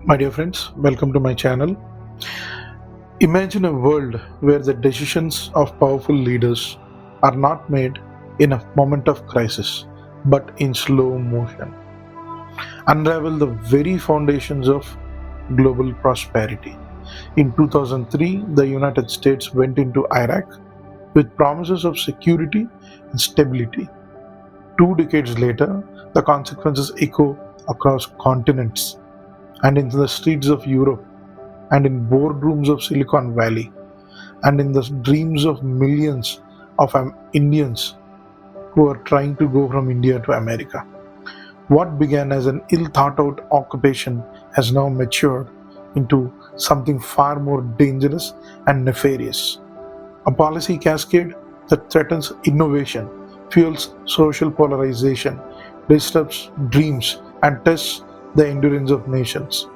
My dear friends, welcome to my channel. Imagine a world where the decisions of powerful leaders are not made in a moment of crisis, but in slow motion. Unravel the very foundations of global prosperity. In 2003, the United States went into Iraq with promises of security and stability. 2 decades later, the consequences echo across continents and in the streets of Europe and in boardrooms of Silicon Valley and in the dreams of millions of Indians who are trying to go from India to America. What began as an ill thought out occupation has now matured into something far more dangerous and nefarious. A policy cascade that threatens innovation, fuels social polarization, disrupts dreams, and tests the endurance of nations.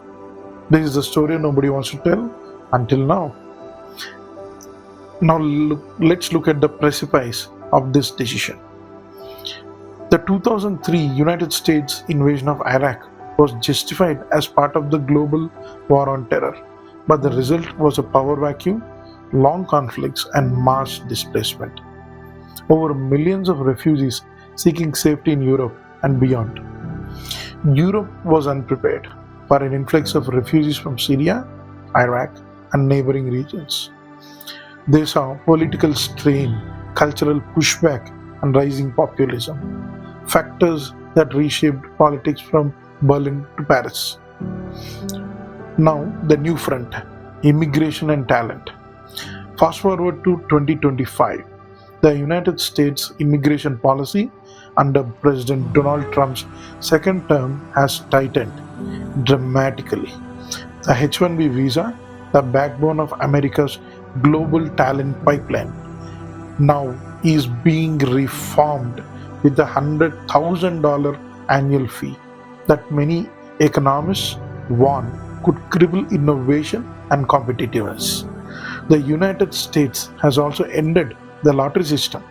This is the story nobody wants to tell until now. Let's look at the precipice of this decision. The 2003 United States invasion of Iraq was justified as part of the global war on terror, but the result was a power vacuum, long conflicts, and mass displacement. Over millions of refugees seeking safety in Europe and beyond. Europe was unprepared for an influx of refugees from Syria, Iraq, and neighboring regions. They saw political strain, cultural pushback, and rising populism, factors that reshaped politics from Berlin to Paris. Now, the new front, immigration and talent. Fast forward to 2025. The United States immigration policy under President Donald Trump's second term has tightened dramatically. The H1B visa, the backbone of America's global talent pipeline, now is being reformed with a $100,000 annual fee that many economists warn could cripple innovation and competitiveness. The United States has also ended the lottery system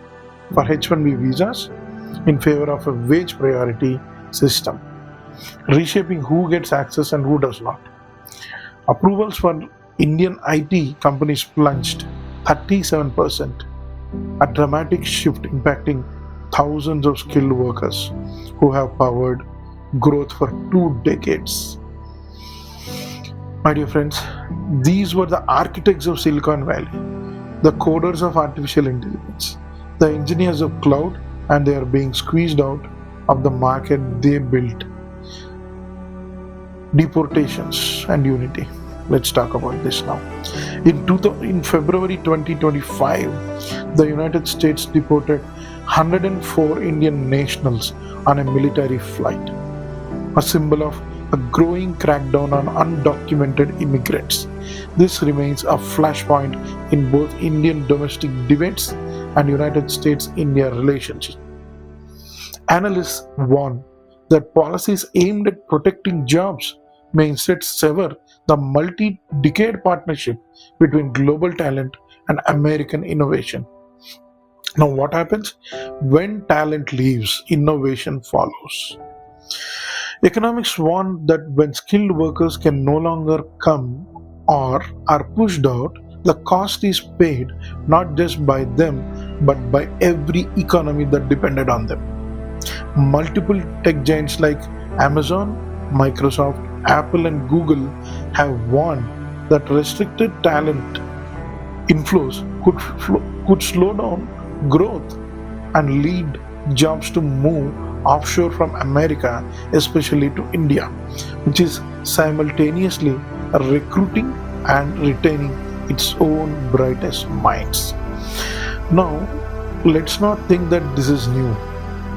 for H1B visas in favor of a wage priority system, reshaping who gets access and who does not. Approvals for Indian IT companies plunged 37%, a dramatic shift impacting thousands of skilled workers who have powered growth for 2 decades. My dear friends, these were the architects of Silicon Valley, the coders of artificial intelligence, the engineers of cloud, and they are being squeezed out of the market they built. Deportations and unity. Let's talk about this now. In February 2025, the United States deported 104 Indian nationals on a military flight, a symbol of a growing crackdown on undocumented immigrants. This remains a flashpoint in both Indian domestic debates and United States-India relationship. Analysts warn that policies aimed at protecting jobs may instead sever the multi-decade partnership between global talent and American innovation. Now, what happens? When talent leaves, innovation follows. Economics warn that when skilled workers can no longer come or are pushed out, the cost is paid not just by them but by every economy that depended on them. Multiple tech giants like Amazon, Microsoft, Apple, and Google have warned that restricted talent inflows could slow down growth and lead jobs to move offshore from America, especially to India, which is simultaneously recruiting and retaining its own brightest minds. Now, let's not think that this is new.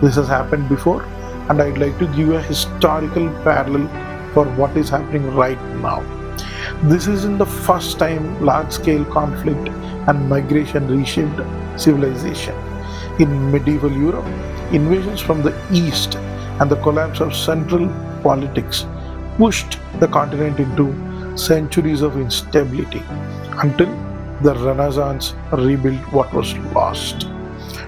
This has happened before, and I'd like to give you a historical parallel for what is happening right now. This isn't the first time large scale conflict and migration reshaped civilization. In medieval Europe, invasions from the east and the collapse of central politics pushed the continent into centuries of instability until the Renaissance rebuilt what was lost.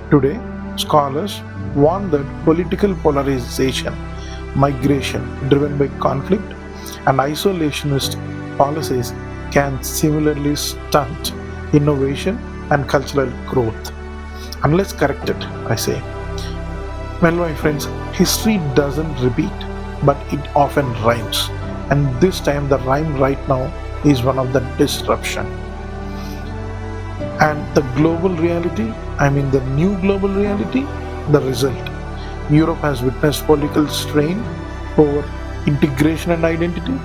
Today, scholars warn that political polarization, migration driven by conflict, and isolationist policies can similarly stunt innovation and cultural growth. Unless corrected, I say. Well, my friends, history doesn't repeat, but it often rhymes. And this time, the rhyme right now is one of the disruption. And the global reality, I mean the new global reality, the result. Europe has witnessed political strain over integration and identity.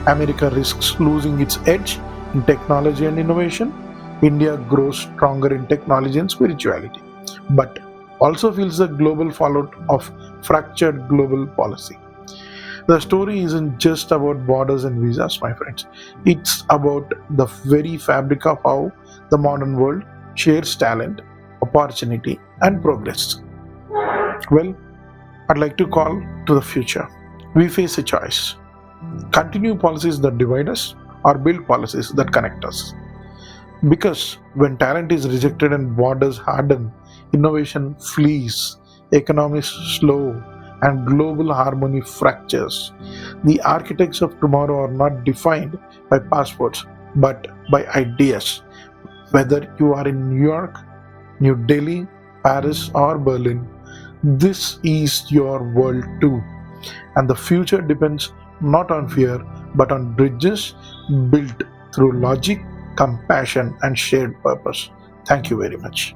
America risks losing its edge in technology and innovation. India grows stronger in technology and spirituality, but also feels the global fallout of fractured global policy. The story isn't just about borders and visas, my friends. It's about the very fabric of how the modern world shares talent, opportunity, and progress. Well, I'd like to call to the future. We face a choice: continue policies that divide us, or build policies that connect us. Because when talent is rejected and borders harden, innovation flees, economies slow, and global harmony fractures. The architects of tomorrow are not defined by passports but by ideas. Whether you are in New York, New Delhi, Paris, or Berlin, this is your world too. And the future depends not on fear but on bridges built through logic, compassion, and shared purpose. Thank you very much.